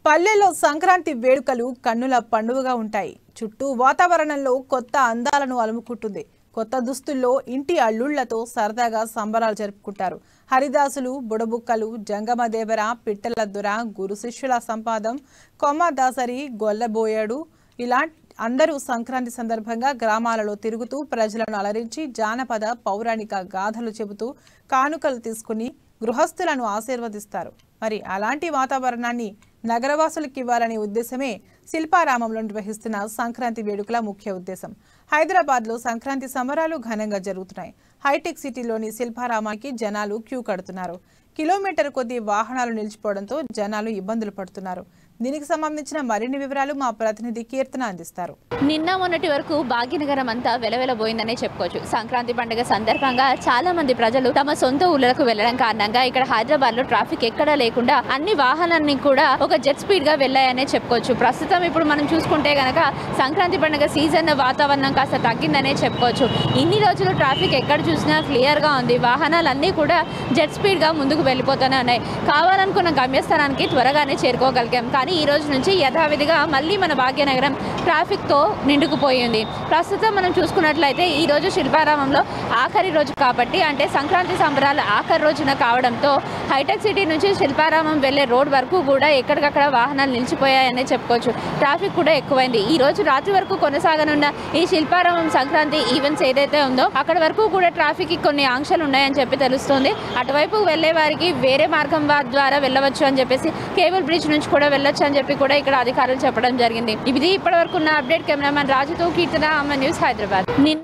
పల్లెల్లో సంక్రాంతి వేడుకలు కన్నుల పండుగగా ఉంటాయి. చుట్టూ వాతావరణంలో కొత్త అందాలను అలుముకుంటుంది. కొత్త దుస్తుల్లో ఇంటి అల్లుళ్లతో సరదాగా సంబరాలు జరుపుకుంటారు. హరిదాసులు, బుడబుక్కలు, జంగమదేవర, పిట్టల దొర, గురు శిష్యుల సంపాదం, కొమ్మదాసరి, గొల్లబోయాడు ఇలా అందరూ సంక్రాంతి సందర్భంగా గ్రామాలలో తిరుగుతూ ప్రజలను అలరించి జానపద పౌరాణిక గాథలు చెబుతూ కానుకలు తీసుకుని గృహస్థులను ఆశీర్వదిస్తారు. మరి అలాంటి వాతావరణాన్ని నగరవాసులకు ఇవ్వాలనే ఉద్దేశమే శిల్పారామంలో నిర్వహిస్తున్న సంక్రాంతి వేడుకల ముఖ్య ఉద్దేశం. హైదరాబాద్లో సంక్రాంతి సంబరాలు ఘనంగా జరుగుతున్నాయి. హైటెక్ సిటీలోని శిల్పారామానికి జనాలు క్యూ కడుతున్నారు. కిలోమీటర్ కొద్ది వాహనాలు నిలిచిపోవడంతో జనాలు ఇబ్బందులు పడుతున్నారు. దీనికి సంబంధించిన మరిన్ని వివరాలు మా ప్రతినిధి కీర్తన అందిస్తారు. నిన్న మొన్నటి వరకు భాగ్యనగరం అంతా వెలవెలబోయిందనే చెప్పుకోవచ్చు. సంక్రాంతి పండుగ సందర్భంగా చాలా మంది ప్రజలు తమ సొంత ఊళ్ళకు వెళ్లడం కారణంగా ఇక్కడ హైదరాబాద్ లో ట్రాఫిక్ ఎక్కడా లేకుండా అన్ని వాహనాన్ని కూడా ఒక జెట్ స్పీడ్ గా వెళ్లాయనే చెప్పుకోవచ్చు. ప్రస్తుతం ఇప్పుడు మనం చూసుకుంటే గనక సంక్రాంతి పండుగ సీజన్ వాతావరణం కాస్త తగ్గిందనే చెప్పుకోవచ్చు. ఇన్ని రోజులు ట్రాఫిక్ ఎక్కడ చూసినా క్లియర్ గా ఉంది. వాహనాలన్నీ కూడా జెట్ స్పీడ్ గా ముందుకు వెళ్ళిపోతూనే ఉన్నాయి. కావాలనుకున్న గమ్యస్థానానికి త్వరగానే చేరుకోగలిగాం. కానీ ఈ రోజు నుంచి యథావిధిగా మళ్ళీ మన భాగ్యనగరం ట్రాఫిక్ తో నిండుకుపోయింది. ప్రస్తుతం మనం చూసుకున్నట్లయితే ఈ రోజు శిల్పారామంలో ఆఖరి రోజు కాబట్టి, అంటే సంక్రాంతి సంబరాలు ఆఖరి రోజున కావడంతో హైటెక్ సిటీ నుంచి శిల్పారామం వెళ్లే రోడ్ వరకు కూడా ఎక్కడికక్కడ వాహనాలు నిలిచిపోయాయనే చెప్పుకోవచ్చు. ట్రాఫిక్ కూడా ఎక్కువైంది. ఈ రోజు రాత్రి వరకు కొనసాగనున్న ఈ శిల్పారామం సంక్రాంతి ఈవెంట్స్ ఏదైతే ఉందో అక్కడ వరకు కూడా ట్రాఫిక్ కి కొన్ని ఆంక్షలు ఉన్నాయని చెప్పి తెలుస్తుంది. అటువైపు వెళ్లే వారికి వేరే మార్గం ద్వారా వెళ్ళవచ్చు అని చెప్పేసి, కేబుల్ బ్రిడ్జ్ నుంచి కూడా వెళ్ళొచ్చు అని చెప్పి కూడా ఇక్కడ అధికారులు చెప్పడం జరిగింది. ఇది ఇప్పటి వరకు ఉన్న అప్డేట్. కెమెరామెన్ రాజుతో కీర్తన, అమ్మ న్యూస్, హైదరాబాద్. నిన్న